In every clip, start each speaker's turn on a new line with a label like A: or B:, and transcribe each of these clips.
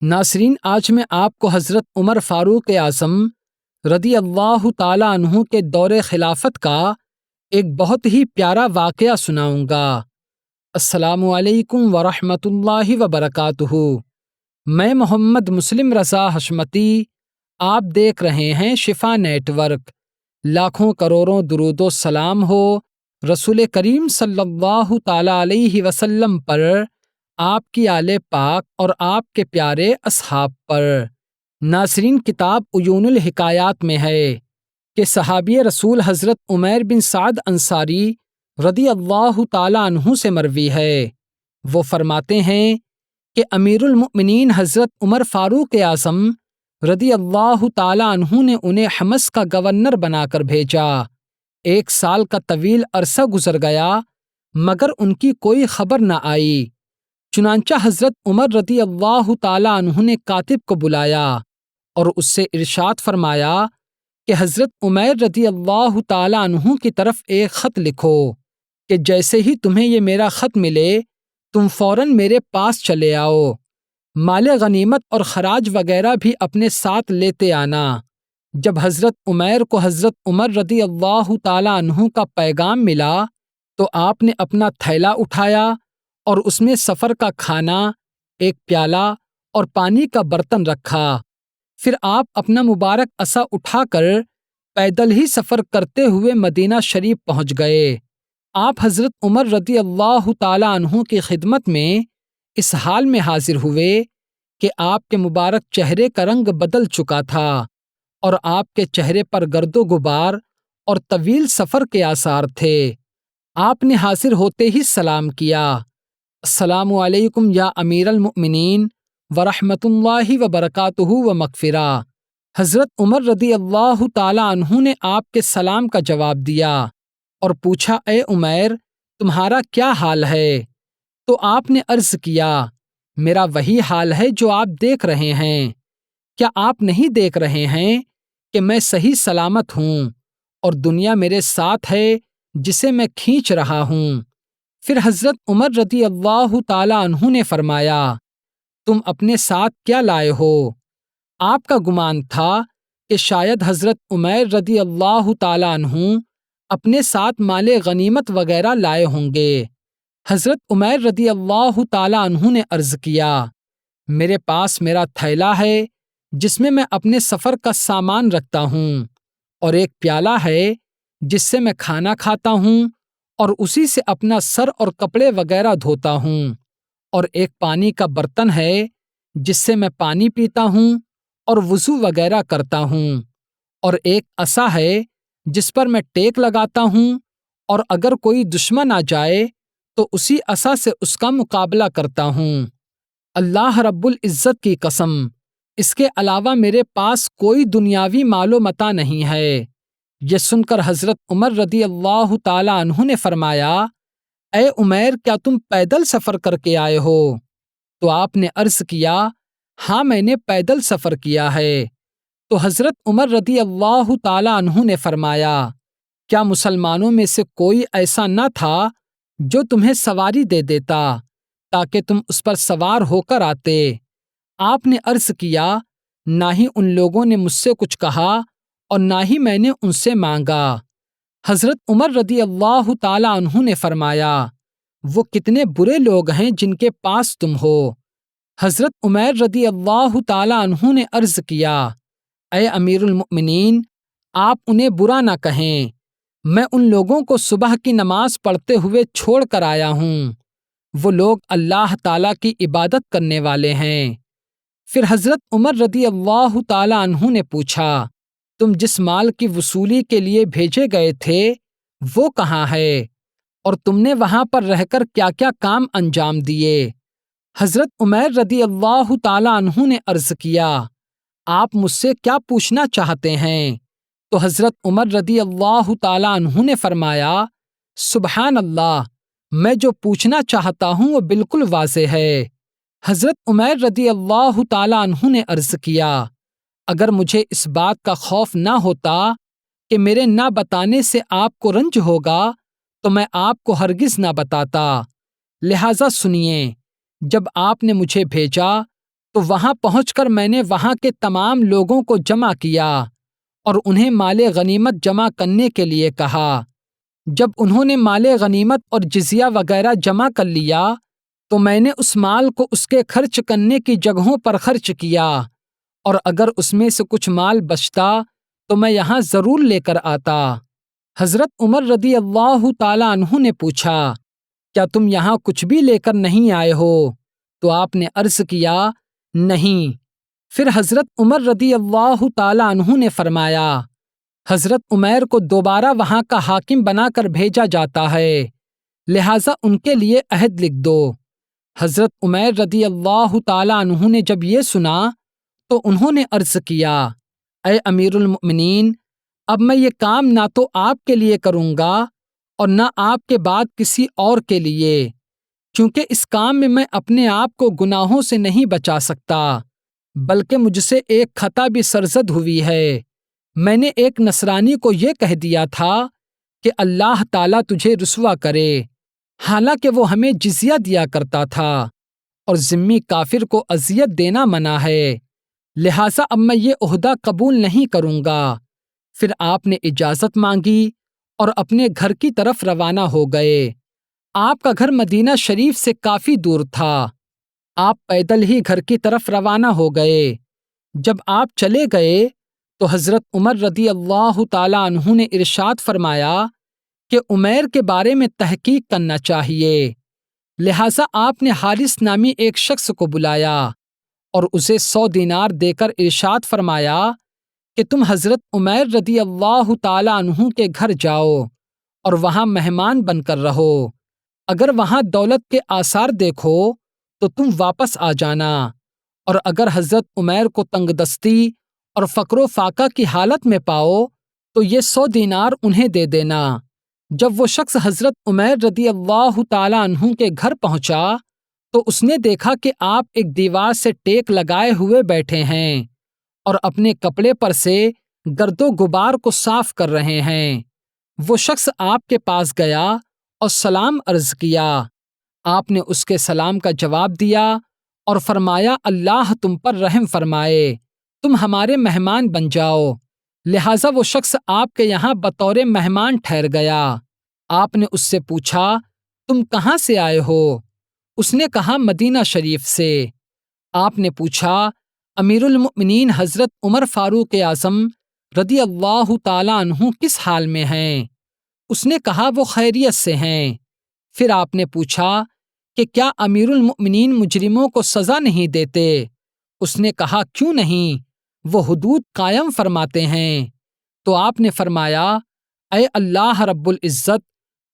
A: ناظرین، آج میں آپ کو حضرت عمر فاروق اعظم رضی اللہ تعالیٰ عنہ کے دور خلافت کا ایک بہت ہی پیارا واقعہ سناؤں گا۔ السلام علیکم ورحمۃ اللہ وبرکاتہ۔ میں محمد مسلم رضا حشمتی، آپ دیکھ رہے ہیں شفا نیٹ ورک۔ لاکھوں کروڑوں درود و سلام ہو رسول کریم صلی اللہ تعالیٰ علیہ وسلم پر، آپ کی آل پاک اور آپ کے پیارے اصحاب پر۔ ناظرین، کتاب عیون الحکایات میں ہے کہ صحابی رسول حضرت عمیر بن سعد انصاری رضی اللہ تعالیٰ عنہ سے مروی ہے۔ وہ فرماتے ہیں کہ امیر المؤمنین حضرت عمر فاروق اعظم رضی اللہ تعالیٰ عنہ نے انہیں حمص کا گورنر بنا کر بھیجا۔ 1 سال کا طویل عرصہ گزر گیا مگر ان کی کوئی خبر نہ آئی۔ چنانچہ حضرت عمر رضی اللہ تعالیٰ عنہ نے کاتب کو بلایا اور اس سے ارشاد فرمایا کہ حضرت عمیر رضی اللہ تعالیٰ عنہ کی طرف ایک خط لکھو کہ جیسے ہی تمہیں یہ میرا خط ملے تم فوراً میرے پاس چلے آؤ۔ مال غنیمت اور خراج وغیرہ بھی اپنے ساتھ لیتے آنا۔ جب حضرت عمیر کو حضرت عمر رضی اللہ تعالیٰ عنہ کا پیغام ملا تو آپ نے اپنا تھیلا اٹھایا اور اس میں سفر کا کھانا، ایک پیالہ اور پانی کا برتن رکھا۔ پھر آپ اپنا مبارک عصا اٹھا کر پیدل ہی سفر کرتے ہوئے مدینہ شریف پہنچ گئے۔ آپ حضرت عمر رضی اللہ تعالیٰ عنہ کی خدمت میں اس حال میں حاضر ہوئے کہ آپ کے مبارک چہرے کا رنگ بدل چکا تھا اور آپ کے چہرے پر گرد و غبار اور طویل سفر کے آثار تھے۔ آپ نے حاضر ہوتے ہی سلام کیا، السلام علیکم یا امیر المؤمنین ورحمۃ اللہ وبرکاتہ و مغفرہ۔ حضرت عمر رضی اللہ تعالیٰ عنہ نے آپ کے سلام کا جواب دیا اور پوچھا، اے عمیر، تمہارا کیا حال ہے؟ تو آپ نے عرض کیا، میرا وہی حال ہے جو آپ دیکھ رہے ہیں۔ کیا آپ نہیں دیکھ رہے ہیں کہ میں صحیح سلامت ہوں اور دنیا میرے ساتھ ہے جسے میں کھینچ رہا ہوں؟ پھر حضرت عمر رضی اللہ تعالیٰ عنہ نے فرمایا، تم اپنے ساتھ کیا لائے ہو؟ آپ کا گمان تھا کہ شاید حضرت عمیر رضی اللہ تعالیٰ عنہ اپنے ساتھ مال غنیمت وغیرہ لائے ہوں گے۔ حضرت عمیر رضی اللہ تعالیٰ عنہ نے عرض کیا، میرے پاس میرا تھیلا ہے جس میں اپنے سفر کا سامان رکھتا ہوں، اور ایک پیالہ ہے جس سے میں کھانا کھاتا ہوں اور اسی سے اپنا سر اور کپڑے وغیرہ دھوتا ہوں، اور ایک پانی کا برتن ہے جس سے میں پانی پیتا ہوں اور وضو وغیرہ کرتا ہوں، اور ایک عصا ہے جس پر میں ٹیک لگاتا ہوں، اور اگر کوئی دشمن آ جائے تو اسی عصا سے اس کا مقابلہ کرتا ہوں۔ اللہ رب العزت کی قسم، اس کے علاوہ میرے پاس کوئی دنیاوی مال و متاع نہیں ہے۔ یہ سن کر حضرت عمر رضی اللہ تعالیٰ عنہ نے فرمایا، اے عمیر، کیا تم پیدل سفر کر کے آئے ہو؟ تو آپ نے عرض کیا، ہاں، میں نے پیدل سفر کیا ہے۔ تو حضرت عمر رضی اللہ تعالیٰ عنہ نے فرمایا، کیا مسلمانوں میں سے کوئی ایسا نہ تھا جو تمہیں سواری دے دیتا تاکہ تم اس پر سوار ہو کر آتے؟ آپ نے عرض کیا، نہ ہی ان لوگوں نے مجھ سے کچھ کہا اور نہ ہی میں نے ان سے مانگا۔ حضرت عمر رضی اللہ تعالیٰ عنہ نے فرمایا، وہ کتنے برے لوگ ہیں جن کے پاس تم ہو۔ حضرت عمیر رضی اللہ تعالیٰ عنہ نے عرض کیا، اے امیر المؤمنین، آپ انہیں برا نہ کہیں، میں ان لوگوں کو صبح کی نماز پڑھتے ہوئے چھوڑ کر آیا ہوں۔ وہ لوگ اللہ تعالیٰ کی عبادت کرنے والے ہیں۔ پھر حضرت عمر رضی اللہ تعالیٰ عنہ نے پوچھا، تم جس مال کی وصولی کے لیے بھیجے گئے تھے وہ کہاں ہے، اور تم نے وہاں پر رہ کر کیا کیا کام انجام دیے؟ حضرت عمیر رضی اللہ تعالیٰ عنہ نے عرض کیا، آپ مجھ سے کیا پوچھنا چاہتے ہیں؟ تو حضرت عمر رضی اللہ تعالیٰ عنہ نے فرمایا، سبحان اللہ، میں جو پوچھنا چاہتا ہوں وہ بالکل واضح ہے۔ حضرت عمیر رضی اللہ تعالیٰ عنہ نے عرض کیا، اگر مجھے اس بات کا خوف نہ ہوتا کہ میرے نہ بتانے سے آپ کو رنج ہوگا تو میں آپ کو ہرگز نہ بتاتا۔ لہٰذا سنیے، جب آپ نے مجھے بھیجا تو وہاں پہنچ کر میں نے وہاں کے تمام لوگوں کو جمع کیا اور انہیں مال غنیمت جمع کرنے کے لیے کہا۔ جب انہوں نے مال غنیمت اور جزیہ وغیرہ جمع کر لیا تو میں نے اس مال کو اس کے خرچ کرنے کی جگہوں پر خرچ کیا، اور اگر اس میں سے کچھ مال بچتا تو میں یہاں ضرور لے کر آتا۔ حضرت عمر رضی اللہ تعالیٰ عنہ نے پوچھا، کیا تم یہاں کچھ بھی لے کر نہیں آئے ہو؟ تو آپ نے عرض کیا، نہیں۔ پھر حضرت عمر رضی اللہ تعالیٰ عنہ نے فرمایا، حضرت عمیر کو دوبارہ وہاں کا حاکم بنا کر بھیجا جاتا ہے، لہٰذا ان کے لیے عہد لکھ دو۔ حضرت عمیر رضی اللہ تعالیٰ عنہ نے جب یہ سنا تو انہوں نے عرض کیا، اے امیر المؤمنین، اب میں یہ کام نہ تو آپ کے لیے کروں گا اور نہ آپ کے بعد کسی اور کے لیے، کیونکہ اس کام میں اپنے آپ کو گناہوں سے نہیں بچا سکتا، بلکہ مجھ سے ایک خطا بھی سرزد ہوئی ہے۔ میں نے ایک نصرانی کو یہ کہہ دیا تھا کہ اللہ تعالیٰ تجھے رسوا کرے، حالانکہ وہ ہمیں جزیہ دیا کرتا تھا، اور ذمی کافر کو اذیت دینا منع ہے، لہٰذا اب میں یہ عہدہ قبول نہیں کروں گا۔ پھر آپ نے اجازت مانگی اور اپنے گھر کی طرف روانہ ہو گئے۔ آپ کا گھر مدینہ شریف سے کافی دور تھا۔ آپ پیدل ہی گھر کی طرف روانہ ہو گئے۔ جب آپ چلے گئے تو حضرت عمر رضی اللہ تعالیٰ عنہ نے ارشاد فرمایا کہ عمیر کے بارے میں تحقیق کرنا چاہیے، لہٰذا آپ نے حارث نامی ایک شخص کو بلایا اور اسے 100 دینار دے کر ارشاد فرمایا کہ تم حضرت عمیر رضی اللہ تعالیٰ عنہ کے گھر جاؤ اور وہاں مہمان بن کر رہو، اگر وہاں دولت کے آثار دیکھو تو تم واپس آ جانا، اور اگر حضرت عمیر کو تنگ دستی اور فقر و فاقہ کی حالت میں پاؤ تو یہ 100 دینار انہیں دے دینا۔ جب وہ شخص حضرت عمیر رضی اللہ تعالیٰ عنہ کے گھر پہنچا تو اس نے دیکھا کہ آپ ایک دیوار سے ٹیک لگائے ہوئے بیٹھے ہیں اور اپنے کپڑے پر سے گرد و غبار کو صاف کر رہے ہیں۔ وہ شخص آپ کے پاس گیا اور سلام عرض کیا۔ آپ نے اس کے سلام کا جواب دیا اور فرمایا، اللہ تم پر رحم فرمائے، تم ہمارے مہمان بن جاؤ۔ لہٰذا وہ شخص آپ کے یہاں بطور مہمان ٹھہر گیا۔ آپ نے اس سے پوچھا، تم کہاں سے آئے ہو؟ اس نے کہا، مدینہ شریف سے۔ آپ نے پوچھا، امیر المؤمنین حضرت عمر فاروق اعظم رضی اللہ تعالیٰ عنہ کس حال میں ہیں؟ اس نے کہا، وہ خیریت سے ہیں۔ پھر آپ نے پوچھا کہ کیا امیر المؤمنین مجرموں کو سزا نہیں دیتے؟ اس نے کہا، کیوں نہیں، وہ حدود قائم فرماتے ہیں۔ تو آپ نے فرمایا، اے اللہ رب العزت،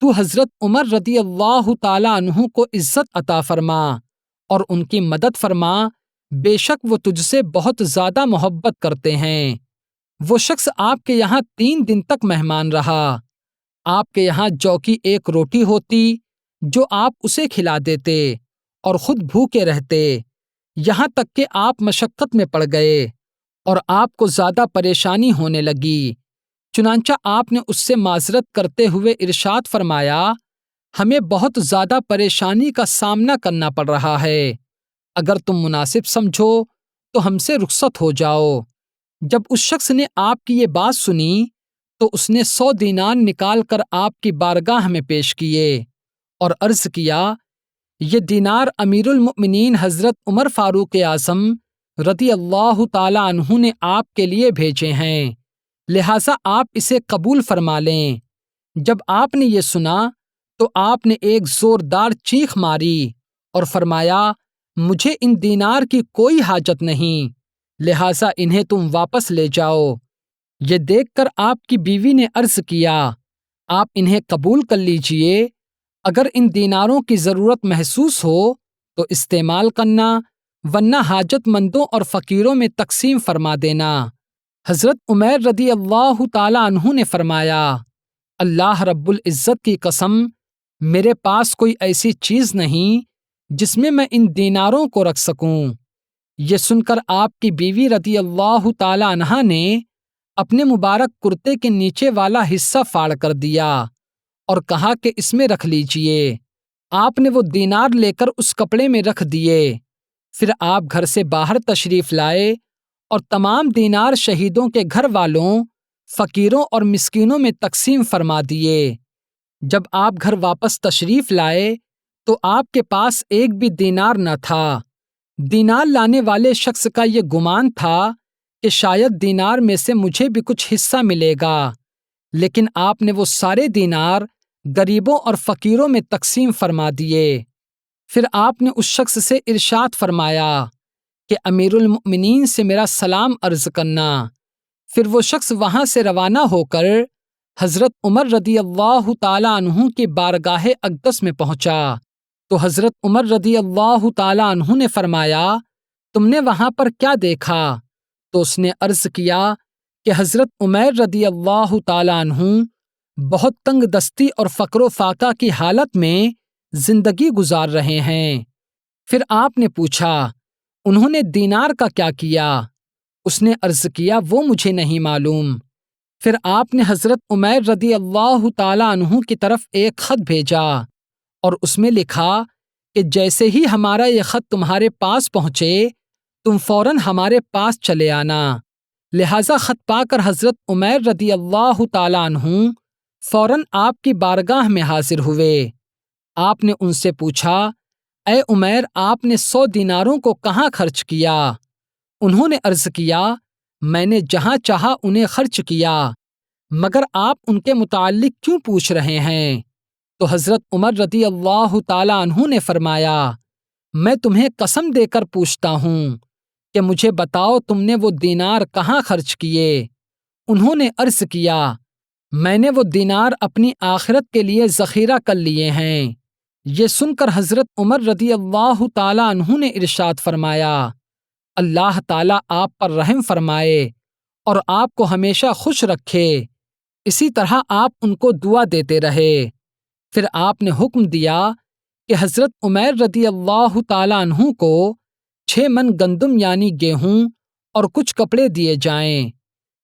A: تو حضرت عمر رضی اللہ تعالیٰ عنہ کو عزت عطا فرما اور ان کی مدد فرما، بے شک وہ تجھ سے بہت زیادہ محبت کرتے ہیں۔ وہ شخص آپ کے یہاں 3 دن تک مہمان رہا۔ آپ کے یہاں جو کی ایک روٹی ہوتی جو آپ اسے کھلا دیتے اور خود بھوکے رہتے، یہاں تک کہ آپ مشقت میں پڑ گئے اور آپ کو زیادہ پریشانی ہونے لگی۔ چنانچہ آپ نے اس سے معذرت کرتے ہوئے ارشاد فرمایا، ہمیں بہت زیادہ پریشانی کا سامنا کرنا پڑ رہا ہے، اگر تم مناسب سمجھو تو ہم سے رخصت ہو جاؤ۔ جب اس شخص نے آپ کی یہ بات سنی تو اس نے 100 دینار نکال کر آپ کی بارگاہ میں پیش کیے اور عرض کیا، یہ دینار امیر المؤمنین حضرت عمر فاروق اعظم رضی اللہ تعالیٰ عنہ نے آپ کے لیے بھیجے ہیں، لہٰذا آپ اسے قبول فرما لیں۔ جب آپ نے یہ سنا تو آپ نے ایک زوردار چیخ ماری اور فرمایا، مجھے ان دینار کی کوئی حاجت نہیں، لہٰذا انہیں تم واپس لے جاؤ۔ یہ دیکھ کر آپ کی بیوی نے عرض کیا، آپ انہیں قبول کر لیجئے، اگر ان دیناروں کی ضرورت محسوس ہو تو استعمال کرنا، ورنہ حاجت مندوں اور فقیروں میں تقسیم فرما دینا۔ حضرت عمیر رضی اللہ تعالیٰ عنہ نے فرمایا، اللہ رب العزت کی قسم، میرے پاس کوئی ایسی چیز نہیں جس میں میں ان دیناروں کو رکھ سکوں۔ یہ سن کر آپ کی بیوی رضی اللہ تعالیٰ عنہا نے اپنے مبارک کرتے کے نیچے والا حصہ پھاڑ کر دیا اور کہا کہ اس میں رکھ لیجئے۔ آپ نے وہ دینار لے کر اس کپڑے میں رکھ دیے۔ پھر آپ گھر سے باہر تشریف لائے اور تمام دینار شہیدوں کے گھر والوں، فقیروں اور مسکینوں میں تقسیم فرما دیے۔ جب آپ گھر واپس تشریف لائے تو آپ کے پاس ایک بھی دینار نہ تھا۔ دینار لانے والے شخص کا یہ گمان تھا کہ شاید دینار میں سے مجھے بھی کچھ حصہ ملے گا، لیکن آپ نے وہ سارے دینار غریبوں اور فقیروں میں تقسیم فرما دیے۔ پھر آپ نے اس شخص سے ارشاد فرمایا کہ امیر المؤمنین سے میرا سلام عرض کرنا۔ پھر وہ شخص وہاں سے روانہ ہو کر حضرت عمر رضی اللہ تعالیٰ عنہ کی بارگاہ اقدس میں پہنچا تو حضرت عمر رضی اللہ تعالیٰ عنہ نے فرمایا، تم نے وہاں پر کیا دیکھا؟ تو اس نے عرض کیا کہ حضرت عمر رضی اللہ تعالیٰ عنہ بہت تنگ دستی اور فقر و فاقہ کی حالت میں زندگی گزار رہے ہیں۔ پھر آپ نے پوچھا، انہوں نے دینار کا کیا کیا؟ اس نے عرض کیا، وہ مجھے نہیں معلوم۔ پھر آپ نے حضرت عمر رضی اللہ تعالیٰ عنہ کی طرف ایک خط بھیجا اور اس میں لکھا کہ جیسے ہی ہمارا یہ خط تمہارے پاس پہنچے تم فوراً ہمارے پاس چلے آنا۔ لہٰذا خط پا کر حضرت عمر رضی اللہ تعالیٰ عنہ فوراً آپ کی بارگاہ میں حاضر ہوئے۔ آپ نے ان سے پوچھا، اے عمر، آپ نے 100 دیناروں کو کہاں خرچ کیا؟ انہوں نے عرض کیا، میں نے جہاں چاہا انہیں خرچ کیا، مگر آپ ان کے متعلق کیوں پوچھ رہے ہیں؟ تو حضرت عمر رضی اللہ تعالیٰ عنہ نے فرمایا، میں تمہیں قسم دے کر پوچھتا ہوں کہ مجھے بتاؤ تم نے وہ دینار کہاں خرچ کیے؟ انہوں نے عرض کیا، میں نے وہ دینار اپنی آخرت کے لیے ذخیرہ کر لیے ہیں۔ یہ سن کر حضرت عمر رضی اللہ تعالیٰ عنہ نے ارشاد فرمایا، اللہ تعالیٰ آپ پر رحم فرمائے اور آپ کو ہمیشہ خوش رکھے۔ اسی طرح آپ ان کو دعا دیتے رہے۔ پھر آپ نے حکم دیا کہ حضرت عمر رضی اللہ تعالیٰ عنہ کو 6 من گندم یعنی گیہوں اور کچھ کپڑے دیے جائیں۔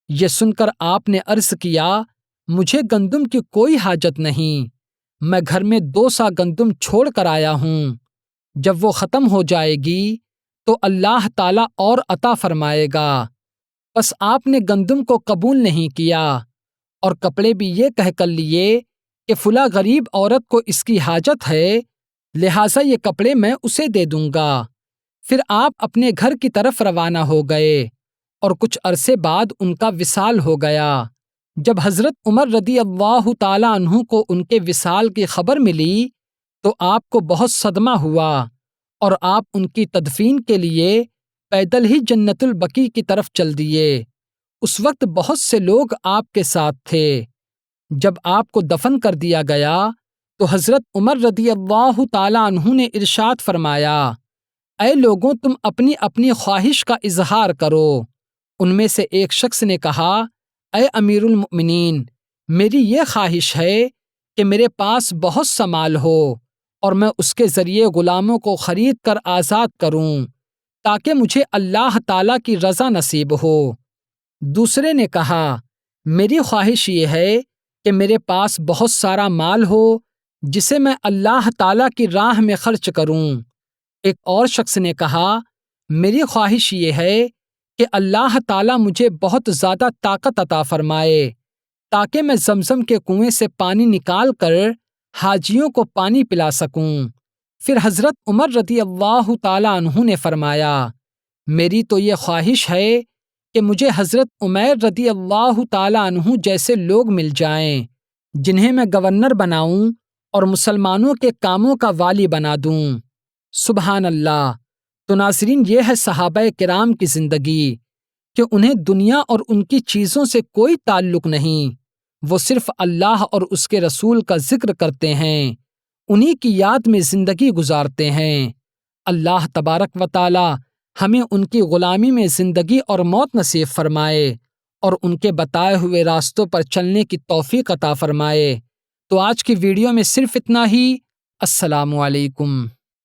A: یہ سن کر آپ نے عرض کیا، مجھے گندم کی کوئی حاجت نہیں، میں گھر میں 2 سا گندم چھوڑ کر آیا ہوں۔ جب وہ ختم ہو جائے گی تو اللہ تعالیٰ اور عطا فرمائے گا۔ بس آپ نے گندم کو قبول نہیں کیا اور کپڑے بھی یہ کہہ کر لیے کہ فلاں غریب عورت کو اس کی حاجت ہے، لہٰذا یہ کپڑے میں اسے دے دوں گا۔ پھر آپ اپنے گھر کی طرف روانہ ہو گئے اور کچھ عرصے بعد ان کا وصال ہو گیا۔ جب حضرت عمر رضی اللہ تعالیٰ عنہ کو ان کے وصال کی خبر ملی تو آپ کو بہت صدمہ ہوا اور آپ ان کی تدفین کے لیے پیدل ہی جنت البقیع کی طرف چل دیے۔ اس وقت بہت سے لوگ آپ کے ساتھ تھے۔ جب آپ کو دفن کر دیا گیا تو حضرت عمر رضی اللہ تعالیٰ عنہ نے ارشاد فرمایا، اے لوگوں، تم اپنی اپنی خواہش کا اظہار کرو۔ ان میں سے ایک شخص نے کہا، اے امیر المؤمنین، میری یہ خواہش ہے کہ میرے پاس بہت سا مال ہو اور میں اس کے ذریعے غلاموں کو خرید کر آزاد کروں تاکہ مجھے اللہ تعالیٰ کی رضا نصیب ہو۔ دوسرے نے کہا، میری خواہش یہ ہے کہ میرے پاس بہت سارا مال ہو جسے میں اللہ تعالیٰ کی راہ میں خرچ کروں۔ ایک اور شخص نے کہا، میری خواہش یہ ہے کہ اللہ تعالیٰ مجھے بہت زیادہ طاقت عطا فرمائے تاکہ میں زمزم کے کنویں سے پانی نکال کر حاجیوں کو پانی پلا سکوں۔ پھر حضرت عمر رضی اللہ تعالیٰ عنہ نے فرمایا، میری تو یہ خواہش ہے کہ مجھے حضرت عمر رضی اللہ تعالیٰ عنہ جیسے لوگ مل جائیں جنہیں میں گورنر بناؤں اور مسلمانوں کے کاموں کا والی بنا دوں۔ سبحان اللہ۔ تو ناظرین، یہ ہے صحابہ کرام کی زندگی کہ انہیں دنیا اور ان کی چیزوں سے کوئی تعلق نہیں، وہ صرف اللہ اور اس کے رسول کا ذکر کرتے ہیں، انہی کی یاد میں زندگی گزارتے ہیں۔ اللہ تبارک و تعالی ہمیں ان کی غلامی میں زندگی اور موت نصیب فرمائے اور ان کے بتائے ہوئے راستوں پر چلنے کی توفیق عطا فرمائے۔ تو آج کی ویڈیو میں صرف اتنا ہی۔ السلام علیکم۔